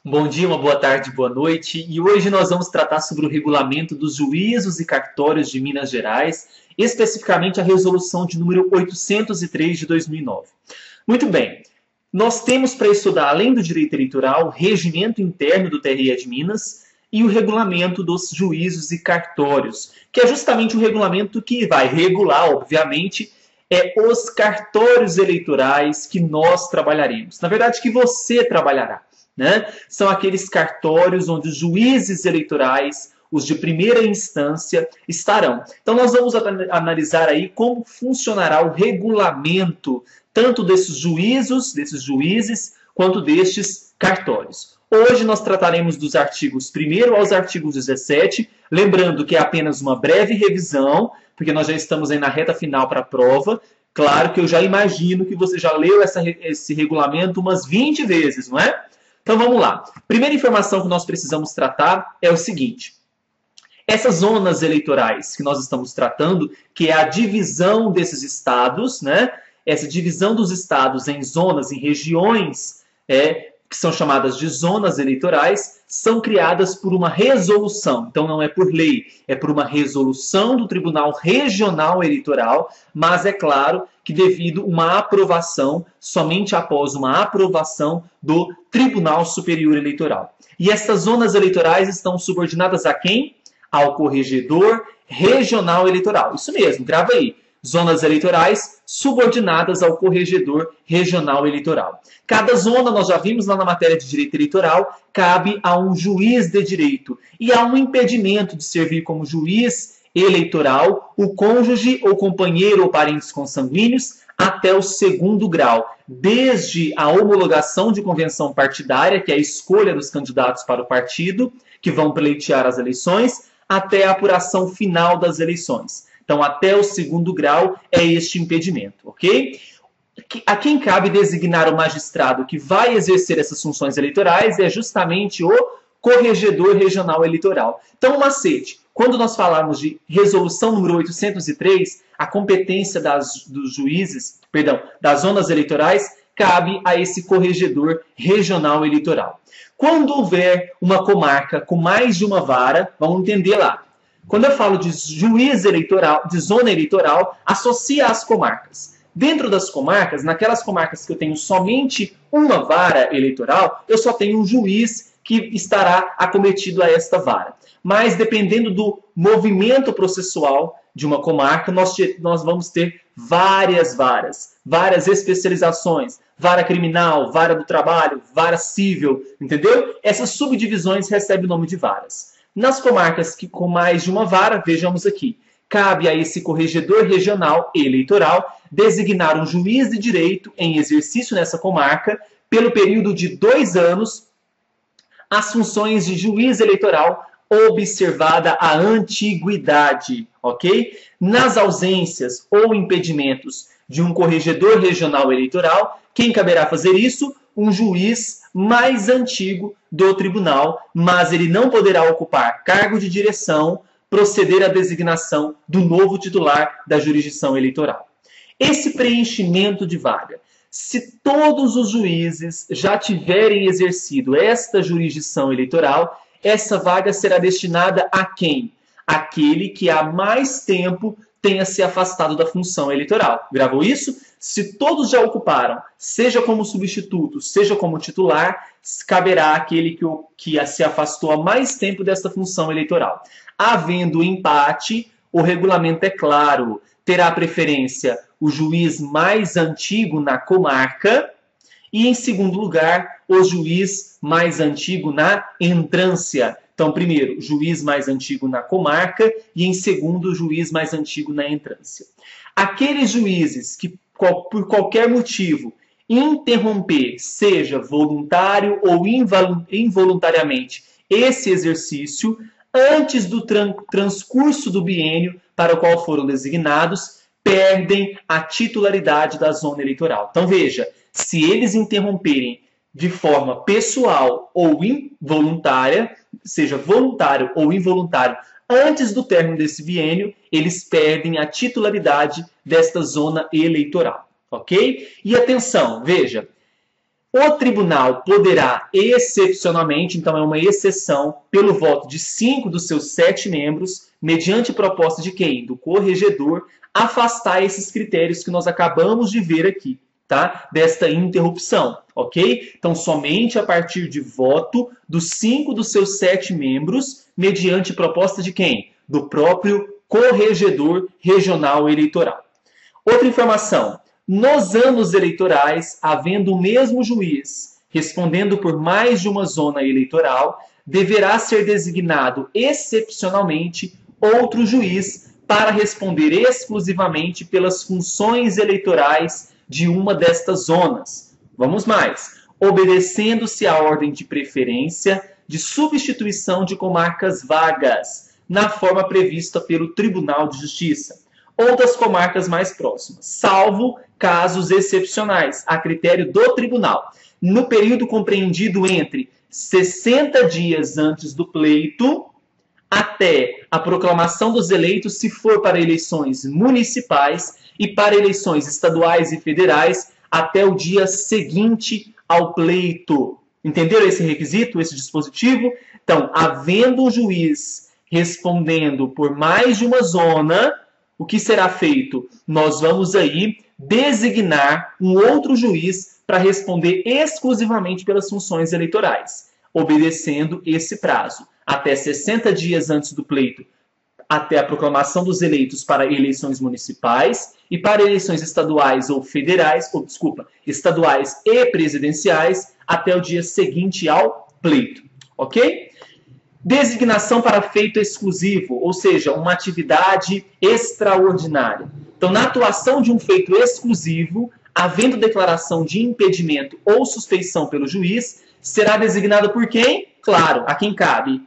Bom dia, uma boa tarde, boa noite. E hoje nós vamos tratar sobre o regulamento dos juízos e cartórios de Minas Gerais, especificamente a resolução de número 803 de 2009. Muito bem, nós temos para estudar, além do direito eleitoral, o regimento interno do TRE de Minas e o regulamento dos juízos e cartórios, que é justamente o regulamento que vai regular, obviamente, os cartórios eleitorais que nós trabalharemos. Na verdade, que você trabalhará. Né? São aqueles cartórios onde os juízes eleitorais, os de primeira instância, estarão. Então nós vamos analisar aí como funcionará o regulamento tanto desses juízes, quanto destes cartórios. Hoje nós trataremos dos artigos 1º aos artigos 17, lembrando que é apenas uma breve revisão, porque nós já estamos aí na reta final para a prova. Claro que eu já imagino que você já leu esse regulamento umas 20 vezes, não é? Então vamos lá. Primeira informação que nós precisamos tratar é o seguinte. Essas zonas eleitorais que nós estamos tratando, que é a divisão desses estados, né? Essa divisão dos estados em zonas, em regiões, que são chamadas de zonas eleitorais, são criadas por uma resolução. Então não é por lei, é por uma resolução do Tribunal Regional Eleitoral, mas é claro que devido a uma aprovação, somente após uma aprovação do Tribunal Superior Eleitoral. E essas zonas eleitorais estão subordinadas a quem? Ao Corregedor Regional Eleitoral. Isso mesmo, grava aí. Zonas eleitorais subordinadas ao Corregedor Regional Eleitoral. Cada zona, nós já vimos lá na matéria de direito eleitoral, cabe a um juiz de direito. E há um impedimento de servir como juiz eleitoral o cônjuge ou companheiro ou parentes consanguíneos até o 2º grau, desde a homologação de convenção partidária, que é a escolha dos candidatos para o partido, que vão pleitear as eleições, até a apuração final das eleições. Então, até o 2º grau é este impedimento, ok? A quem cabe designar o magistrado que vai exercer essas funções eleitorais é justamente o Corregedor Regional Eleitoral. Então, um macete. Quando nós falarmos de resolução número 803, a competência dos juízes, das zonas eleitorais, cabe a esse Corregedor Regional Eleitoral. Quando houver uma comarca com mais de uma vara, vamos entender lá. Quando eu falo de juiz eleitoral, de zona eleitoral, associa as comarcas. Dentro das comarcas, naquelas comarcas que eu tenho somente uma vara eleitoral, eu só tenho um juiz que estará acometido a esta vara. Mas dependendo do movimento processual de uma comarca, nós vamos ter várias varas, várias especializações, vara criminal, vara do trabalho, vara civil, entendeu? Essas subdivisões recebem o nome de varas. Nas comarcas com mais de uma vara, vejamos aqui, cabe a esse Corregedor Regional Eleitoral designar um juiz de direito em exercício nessa comarca pelo período de 2 anos as funções de juiz eleitoral observada a antiguidade, ok? Nas ausências ou impedimentos de um Corregedor Regional Eleitoral, quem caberá fazer isso? Um juiz mais antigo do tribunal, mas ele não poderá ocupar cargo de direção, proceder à designação do novo titular da jurisdição eleitoral. Esse preenchimento de vaga, se todos os juízes já tiverem exercido esta jurisdição eleitoral, essa vaga será destinada a quem? Aquele que há mais tempo tenha se afastado da função eleitoral. Gravou isso? Se todos já ocuparam, seja como substituto, seja como titular, caberá àquele que se afastou há mais tempo desta função eleitoral. Havendo empate, o regulamento é claro, terá preferência o juiz mais antigo na comarca e, em segundo lugar, o juiz mais antigo na entrância. Então, primeiro, juiz mais antigo na comarca e, em segundo, juiz mais antigo na entrância. Aqueles juízes que, por qualquer motivo, interromper, seja voluntário ou involuntariamente, esse exercício, antes do transcurso do biênio para o qual foram designados, perdem a titularidade da zona eleitoral. Então, veja, se eles interromperem de forma pessoal ou involuntária, seja voluntário ou involuntário, antes do término desse biênio, eles perdem a titularidade desta zona eleitoral, ok? E atenção, veja, O tribunal poderá, excepcionalmente, então é uma exceção, pelo voto de 5 dos seus 7 membros, mediante proposta de quem? Do corregedor, afastar esses critérios que nós acabamos de ver aqui, tá? Desta interrupção, ok? Então, somente a partir de voto dos 5 dos seus 7 membros, mediante proposta de quem? Do próprio corregedor regional eleitoral. Outra informação. Nos anos eleitorais, havendo o mesmo juiz respondendo por mais de uma zona eleitoral, deverá ser designado excepcionalmente outro juiz para responder exclusivamente pelas funções eleitorais de uma destas zonas. Vamos mais. Obedecendo-se à ordem de preferência de substituição de comarcas vagas, na forma prevista pelo Tribunal de Justiça, ou das comarcas mais próximas, salvo casos excepcionais, a critério do tribunal, no período compreendido entre 60 dias antes do pleito até a proclamação dos eleitos, se for para eleições municipais, e para eleições estaduais e federais, até o dia seguinte ao pleito. Entenderam esse requisito, esse dispositivo? Então, havendo o juiz respondendo por mais de uma zona, o que será feito? Nós vamos aí designar um outro juiz para responder exclusivamente pelas funções eleitorais, obedecendo esse prazo. Até 60 dias antes do pleito, até a proclamação dos eleitos para eleições municipais e para eleições estaduais ou federais, estaduais e presidenciais, até o dia seguinte ao pleito. Ok? Designação para feito exclusivo, ou seja, uma atividade extraordinária. Então, na atuação de um feito exclusivo, havendo declaração de impedimento ou suspeição pelo juiz, será designado por quem? Claro, a quem cabe,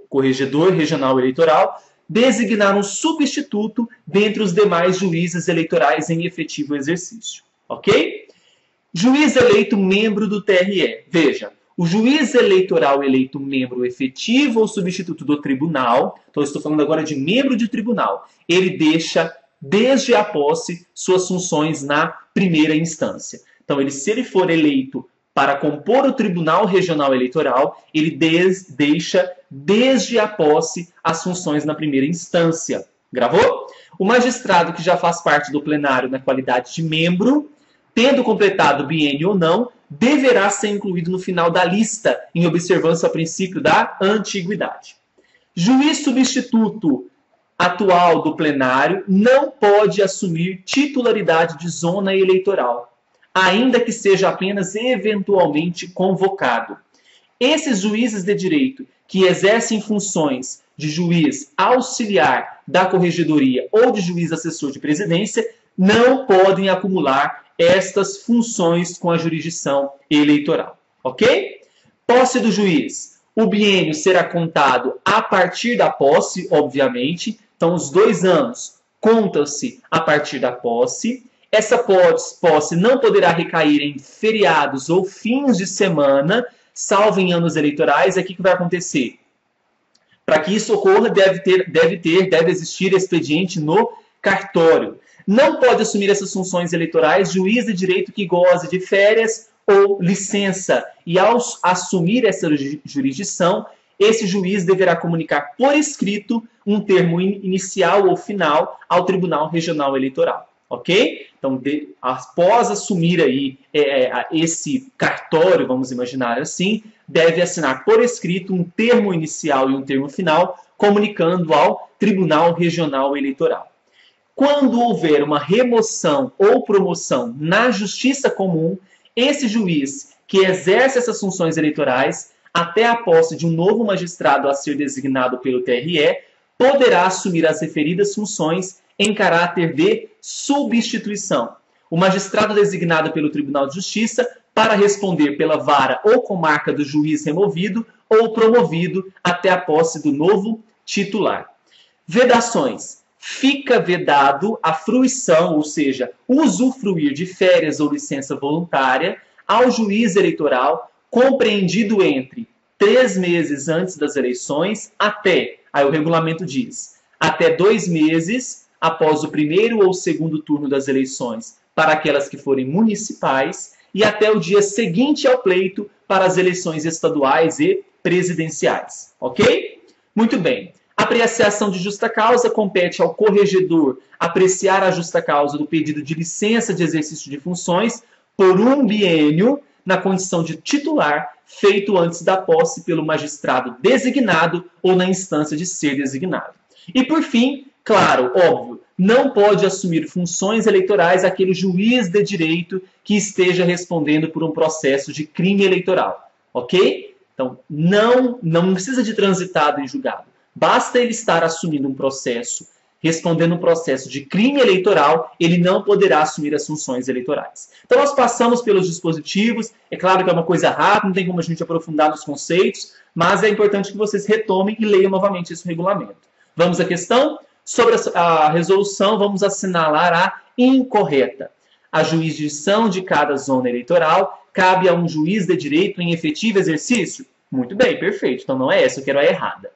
corregedor regional eleitoral, designar um substituto dentre os demais juízes eleitorais em efetivo exercício. Ok? Juiz eleito membro do TRE. Veja, o juiz eleitoral eleito membro efetivo ou substituto do tribunal, então eu estou falando agora de membro de tribunal, ele deixa, desde a posse, suas funções na primeira instância. Então, se ele for eleito para compor o Tribunal Regional Eleitoral, ele deixa, desde a posse, as funções na primeira instância. Gravou? O magistrado que já faz parte do plenário na qualidade de membro, tendo completado o biênio ou não, deverá ser incluído no final da lista, em observância ao princípio da antiguidade. Juiz substituto atual do plenário não pode assumir titularidade de zona eleitoral, ainda que seja apenas eventualmente convocado. Esses juízes de direito que exercem funções de juiz auxiliar da corregedoria ou de juiz assessor de presidência não podem acumular estas funções com a jurisdição eleitoral. Ok? Posse do juiz. O biênio será contado a partir da posse, obviamente. Então, os 2 anos contam-se a partir da posse. Essa posse não poderá recair em feriados ou fins de semana, salvo em anos eleitorais. Aqui que vai acontecer? Para que isso ocorra, deve existir expediente no cartório. Não pode assumir essas funções eleitorais juiz de direito que goze de férias ou licença. E ao assumir essa jurisdição, esse juiz deverá comunicar por escrito um termo inicial ou final ao Tribunal Regional Eleitoral. Ok? Então, após assumir aí esse cartório, vamos imaginar assim, deve assinar por escrito um termo inicial e um termo final, comunicando ao Tribunal Regional Eleitoral. Quando houver uma remoção ou promoção na justiça comum, esse juiz que exerce essas funções eleitorais, até a posse de um novo magistrado a ser designado pelo TRE, poderá assumir as referidas funções em caráter de substituição. O magistrado designado pelo Tribunal de Justiça para responder pela vara ou comarca do juiz removido ou promovido até a posse do novo titular. Vedações. Fica vedado a fruição, ou seja, usufruir de férias ou licença voluntária ao juiz eleitoral compreendido entre 3 meses antes das eleições até, aí o regulamento diz, até 2 meses após o primeiro ou segundo turno das eleições para aquelas que forem municipais e até o dia seguinte ao pleito para as eleições estaduais e presidenciais. Ok? Muito bem. A apreciação de justa causa compete ao corregedor apreciar a justa causa do pedido de licença de exercício de funções por um biênio na condição de titular, feito antes da posse pelo magistrado designado ou na instância de ser designado. E por fim, claro, óbvio, não pode assumir funções eleitorais aquele juiz de direito que esteja respondendo por um processo de crime eleitoral. Ok? Então, não precisa de transitado em julgado. Basta ele estar assumindo um processo, respondendo um processo de crime eleitoral, ele não poderá assumir as funções eleitorais. Então, nós passamos pelos dispositivos. É claro que é uma coisa rápida, não tem como a gente aprofundar nos conceitos, mas é importante que vocês retomem e leiam novamente esse regulamento. Vamos à questão? Sobre a resolução, vamos assinalar a incorreta. A jurisdição de cada zona eleitoral cabe a um juiz de direito em efetivo exercício? Muito bem, perfeito. Então não é essa, eu quero a errada.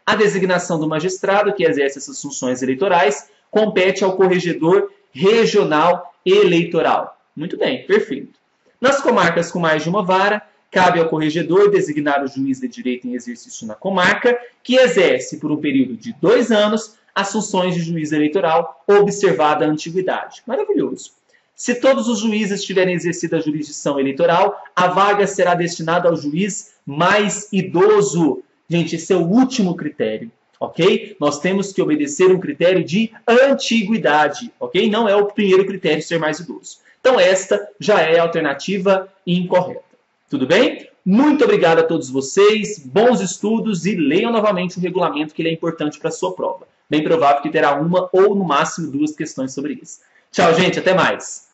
A designação do magistrado que exerce essas funções eleitorais compete ao corregedor regional eleitoral. Muito bem, perfeito. Nas comarcas com mais de uma vara, cabe ao corregedor designar o juiz de direito em exercício na comarca, que exerce por um período de 2 anos as funções de juiz eleitoral, observada a antiguidade. Maravilhoso. Se todos os juízes tiverem exercido a jurisdição eleitoral, a vaga será destinada ao juiz mais idoso. Gente, esse é o último critério, ok? Nós temos que obedecer um critério de antiguidade, ok? Não é o primeiro critério ser mais idoso. Então, esta já é a alternativa incorreta. Tudo bem? Muito obrigado a todos vocês, bons estudos e leiam novamente o regulamento, que ele é importante para a sua prova. Bem provável que terá uma ou, no máximo, 2 questões sobre isso. Tchau, gente, até mais!